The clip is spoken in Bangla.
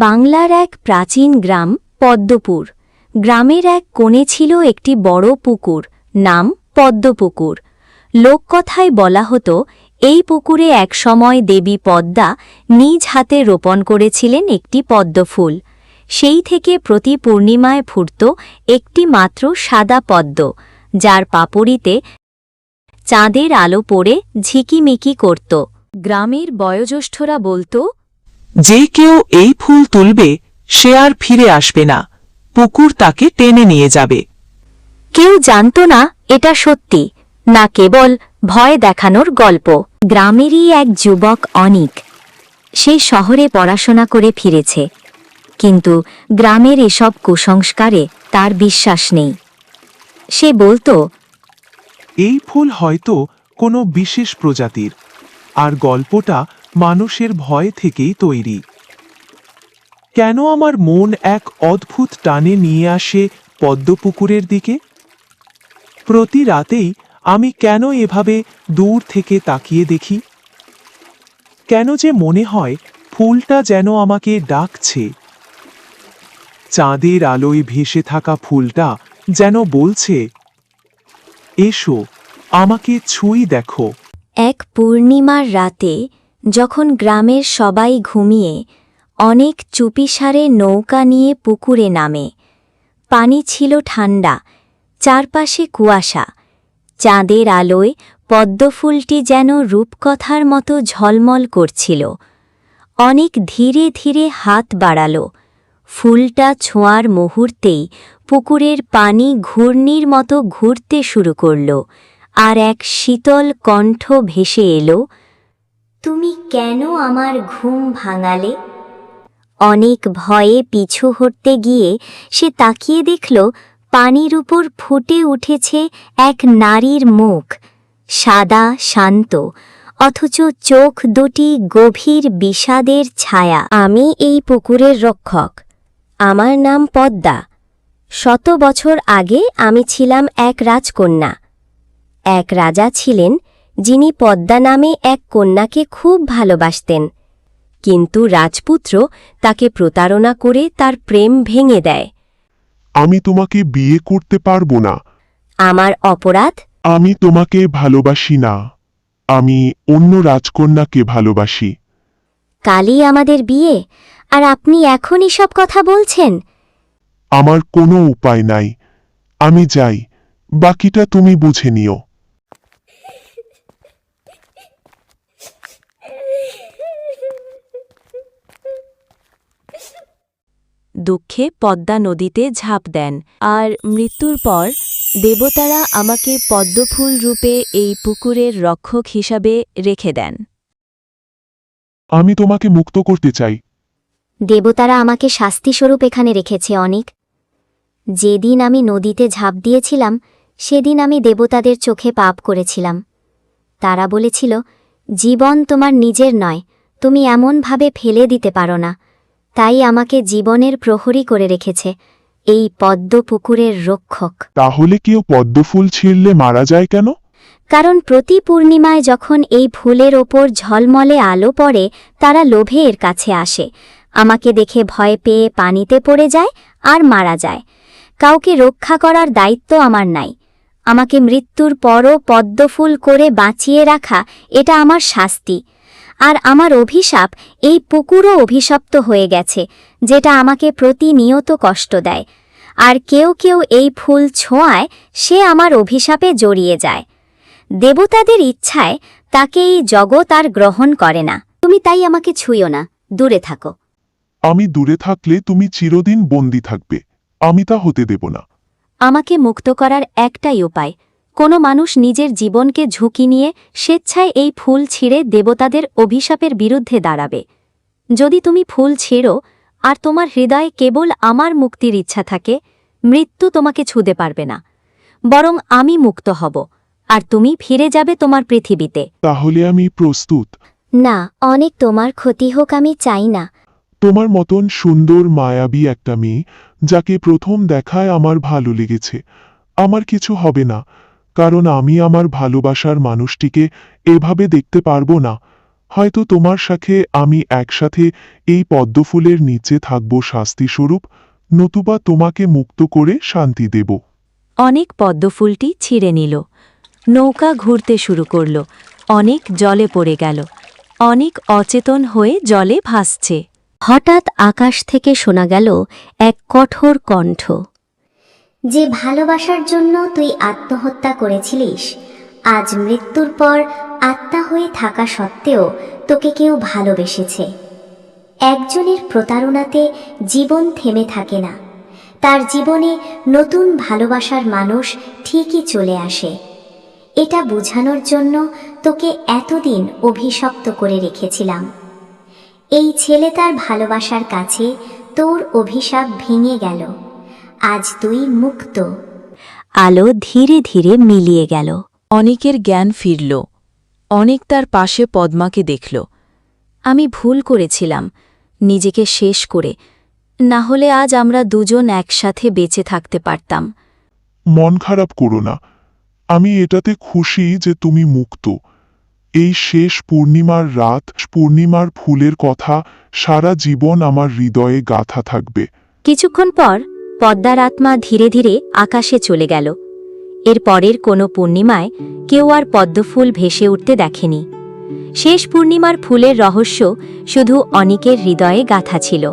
বাংলার এক প্রাচীন গ্রাম পদ্মপুর। গ্রামের এক কোণে ছিল একটি বড় পুকুর, নাম পদ্মপুকুর। লোককথায় বলা হতো এই পুকুরে একসময় দেবী পদ্মা নিজ হাতে রোপণ করেছিলেন একটি পদ্মফুল। সেই থেকে প্রতি পূর্ণিমায় ফুটত একটি মাত্র সাদা পদ্ম, যার পাপড়িতে চাঁদের আলো পড়ে ঝিকিমিকি করত। গ্রামের বয়োজ্যেষ্ঠরা বলত, যে কেউ এই ফুল তুলবে সে আর ফিরে আসবে না, পুকুর তাকে টেনে নিয়ে যাবে। কেউ জানত না এটা সত্যি না কেবল ভয় দেখানোর গল্প। গ্রামেরই এক যুবক অনিক, সে শহরে পড়াশোনা করে ফিরেছে, কিন্তু গ্রামের এসব কুসংস্কারে তার বিশ্বাস নেই। সে বলত, এই ফুল হয়তো কোনো বিশেষ প্রজাতির, আর গল্পটা মানুষের ভয় থেকেই তৈরি। কেন আমার মন এক অদ্ভুত টানে নিয়ে আসে পদ্মপুকুরের দিকে? প্রতি রাতেই আমি কেন এভাবে দূর থেকে তাকিয়ে দেখি? কেন যে মনে হয় ফুলটা যেন আমাকে ডাকছে? চাঁদের আলোয় ভেসে থাকা ফুলটা যেন বলছে, এসো, আমাকে ছুঁই দেখো। এক পূর্ণিমার রাতে যখন গ্রামের সবাই ঘুমিয়ে, অনেক চুপিসারে নৌকা নিয়ে পুকুরে নামে। পানি ছিল ঠান্ডা, চারপাশে কুয়াশা। চাঁদের আলোয় পদ্মফুলটি যেন রূপকথার মতো ঝলমল করছিল। অনেক ধীরে ধীরে হাত বাড়াল। ফুলটা ছোঁয়ার মুহূর্তেই পুকুরের পানি ঘূর্ণির মতো ঘুরতে শুরু করল, আর এক শীতল কণ্ঠ ভেসে এলো, তুমি কেন আমার ঘুম ভাঙালে? অনেক ভয়ে পিছু হটতে গিয়ে সে তাকিয়ে দেখল পানির উপর ফুটে উঠেছে এক নারীর মুখ, সাদা শান্ত, অথচ চোখ দুটি গভীর বিষাদের ছায়া। আমি এই পুকুরের রক্ষক, আমার নাম পদ্মা। 100 বছর আগে আমি ছিলাম এক রাজকন্যা। এক রাজা ছিলেন যিনি পদ্মা নামে এক কন্যাকে খুব ভালোবাসতেন, কিন্তু রাজপুত্র তাকে প্রতারণা করে তার প্রেম ভেঙে দেয়। আমি তোমাকে বিয়ে করতে পারবো না। আমার অপরাধ? আমি তোমাকে ভালোবাসি না, আমি অন্য রাজকন্যাকে ভালোবাসি। কালই আমাদের বিয়ে, আর আপনি এখন এসব কথা বলছেন? আমার কোনো উপায় নাই, আমি যাই, বাকিটা তুমি বুঝে নিও। দুঃখে পদ্মা নদীতে ঝাঁপ দেন, আর মৃত্যুর পর দেবতারা আমাকে পদ্মফুল রূপে এই পুকুরের রক্ষক হিসাবে রেখে দেন। আমি তোমাকে মুক্ত করতে চাই। দেবতারা আমাকে শাস্তিস্বরূপ এখানে রেখেছে অনেক। যেদিন আমি নদীতে ঝাঁপ দিয়েছিলাম সেদিন আমি দেবতাদের চোখে পাপ করেছিলাম। তারা বলেছিল, জীবন তোমার নিজের নয়, তুমি এমনভাবে ফেলে দিতে পারো না। তাই আমাকে জীবনের প্রহরী করে রেখেছে এই পদ্ম পুকুরের রক্ষক। তাহলে কেউ পদ্মফুল ছিঁড়লে মারা যায় কেন? কারণ প্রতি পূর্ণিমায় যখন এই ফুলের ওপর ঝলমলে আলো পড়ে, তারা লোভে এর কাছে আসে, আমাকে দেখে ভয় পেয়ে পানিতে পড়ে যায় আর মারা যায়। কাউকে রক্ষা করার দায়িত্ব আমার নাই। আমাকে মৃত্যুর পরও পদ্মফুল করে বাঁচিয়ে রাখা, এটা আমার শাস্তি। আর আমার অভিশাপ, এই পুকুরও অভিশপ্ত হয়ে গেছে, যেটা আমাকে প্রতিনিয়ত কষ্ট দেয়। আর কেউ কেউ এই ফুল ছোঁয়ায় সে আমার অভিশাপে জড়িয়ে যায়। দেবতাদের ইচ্ছায় তাকে এই জগৎ আর গ্রহণ করে না। তুমি তাই আমাকে ছুঁয়ো না, দূরে থাকো। আমি দূরে থাকলে তুমি চিরদিন বন্দী থাকবে, আমি তা হতে দেব না। আমাকে মুক্ত করার একটাই উপায়, কোনো মানুষ নিজের জীবনকে ঝুঁকি নিয়ে স্বেচ্ছায় এই ফুল ছিঁড়ে দেবতাদের অভিশাপের বিরুদ্ধে দাঁড়াবে। যদি তুমি ফুল ছেড়ো আর তোমার হৃদয়ে কেবল আমার মুক্তির ইচ্ছা থাকে, মৃত্যু তোমাকে ছুঁতে পারবে না, বরং আমি মুক্ত হব, আর তুমি ফিরে যাবে তোমার পৃথিবীতে। তাহলে আমি প্রস্তুত। না, অনেক তোমার ক্ষতি হোক আমি চাই না। তোমার মতন সুন্দর মায়াবী একটা মেয়ে, যাকে প্রথম দেখায় আমার ভালো লেগেছে, আমার কিছু হবে না, কারণ আমি আমার ভালোবাসার মানুষটিকে এভাবে দেখতে পারবো না। হয়তো তোমার সাথে আমি একসাথে এই পদ্মফুলের নিচে থাকব শাস্তিস্বরূপ, নতুবা তোমাকে মুক্ত করে শান্তি দেব। অনেক পদ্মফুলটি ছিঁড়ে নিল। নৌকা ঘুরতে শুরু করল। অনেক জলে পড়ে গেল। অনেক অচেতন হয়ে জলে ভাসছে। হঠাৎ আকাশ থেকে শোনা গেল এক কঠোর কণ্ঠ। যে ভালোবাসার জন্য তুই আত্মহত্যা করেছিলিস, আজ মৃত্যুর পর আত্মা হয়ে থাকা সত্ত্বেও তোকে কেউ ভালোবেসেছে। একজনের প্রতারণাতে জীবন থেমে থাকে না, তার জীবনে নতুন ভালোবাসার মানুষ ঠিকই চলে আসে। এটা বোঝানোর জন্য তোকে এতদিন অভিশপ্ত করে রেখেছিলাম। এই ছেলে তার ভালোবাসার কাছে তোর অভিশাপ ভেঙে গেল। আজ তুই মুক্ত। আলো ধীরে ধীরে মিলিয়ে গেল। অনেকের জ্ঞান ফিরল। অনেক তার পাশে পদ্মাকে দেখল। আমি ভুল করেছিলাম নিজেকে শেষ করে, না হলে আজ আমরা দুজন একসাথে বেঁচে থাকতে পারতাম। মন খারাপ করো না, আমি এটাতে খুশি যে তুমি মুক্ত। এই শেষ পূর্ণিমার রাত, পূর্ণিমার ফুলের কথা সারা জীবন আমার হৃদয়ে গাঁথা থাকবে। কিছুক্ষণ পর পদ্মার আত্মা ধীরে ধীরে আকাশে চলে গেল। এর পরের কোনো পূর্ণিমায় কেউ আর পদ্মফুল ভেসে উঠতে দেখেনি। শেষ পূর্ণিমার ফুলের রহস্য শুধু অনিকের হৃদয়ে গাঁথা ছিল।